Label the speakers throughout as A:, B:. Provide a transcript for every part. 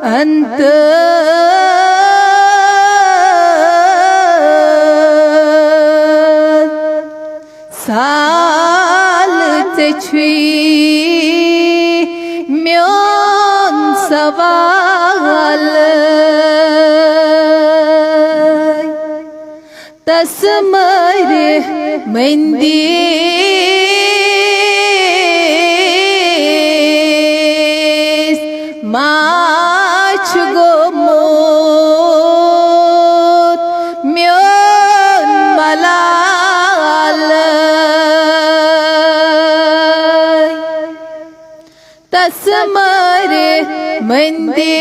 A: अंत साल छुई म्योन सवाल तस्मरे मंदी माच गो मोत म्योन मलाल तस्मरे मंदी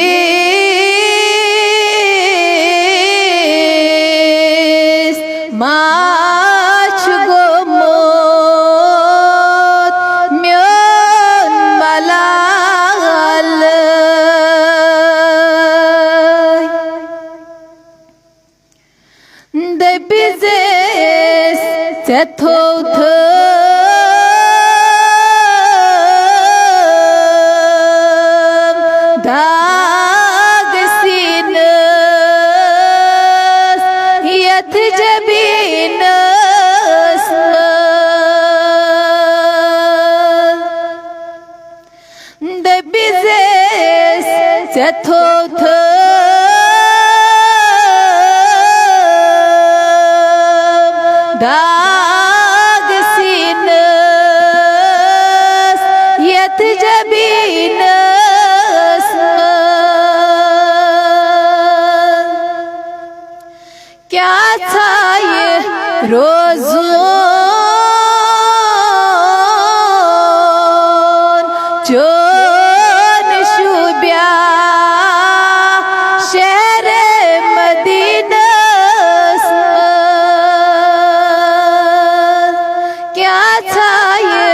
A: माच गो मोत म्योन मलाल दबिजेस चथोथ दाग सीनस यथ जबीनस दबिजेस चथोथ दाग सीनस यथ जबीनस क्या छाये रोज़ोन चोन शुब्या शहर मदीनस क्या छाये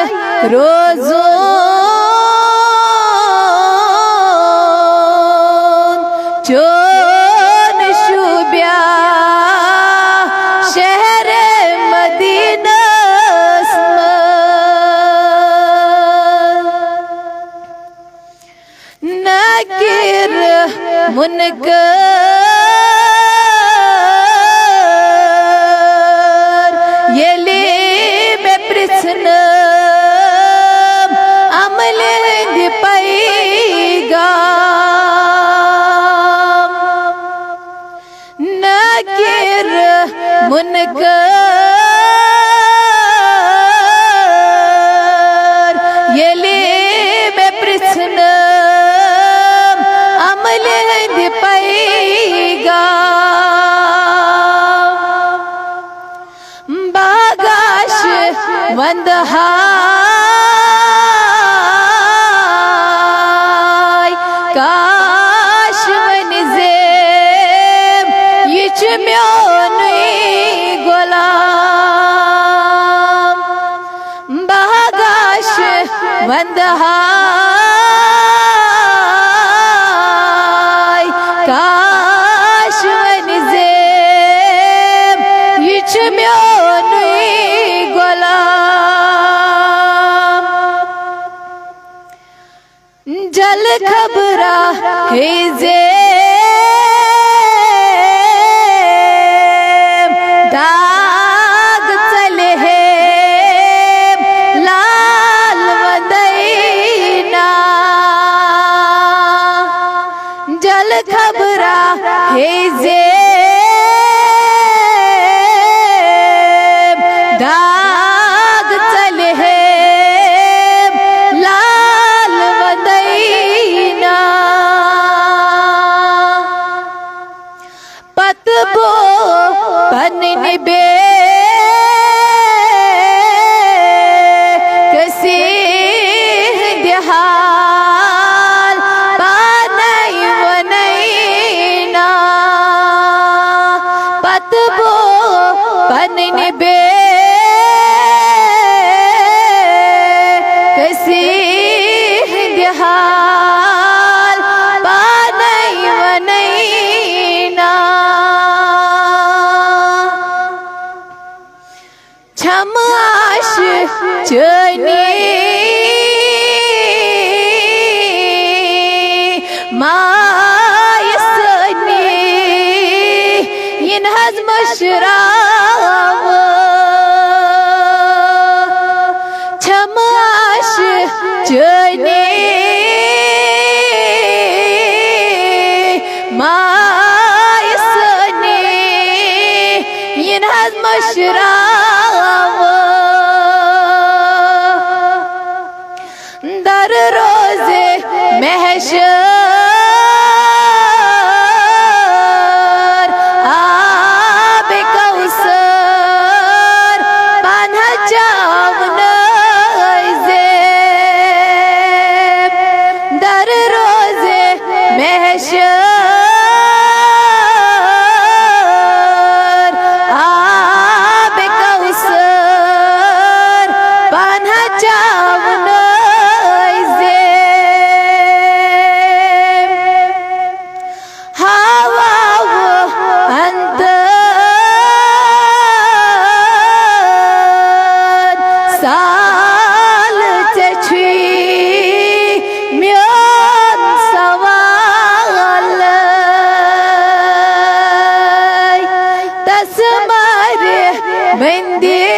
A: रोज़ोन चोन शुब्या शहर मदीनस नकीर मुनकर येली में प्रश्न अमल दिपाईगा नकीर मुनकर येली में प्रश्न अमल दिपाईगा बागाश वंदहाय काश वनिजेम यिच म्योन गुलाम बागाश वंदहाय काश वनिजेम यिच म्योन गुलाम जल खबरा है जे दाग चले है लाल वदैना जल खबरा है जे दाग चले है लाल वदैना पतबो पनन बे कसी दिहाल पानई वनैना पतबो पनन बे कसी दिहाल पानई वनैना छमाश चनी मा मुशराव छमाश चने मायसने यिनहज मुशराव दर रोज़े महशर आब कौसर पन्हा चावन ज़ेब दर रोज़े महशर आब कौसर पन्हा चावन साल चछी म्योन सवाल तस्मर बंदी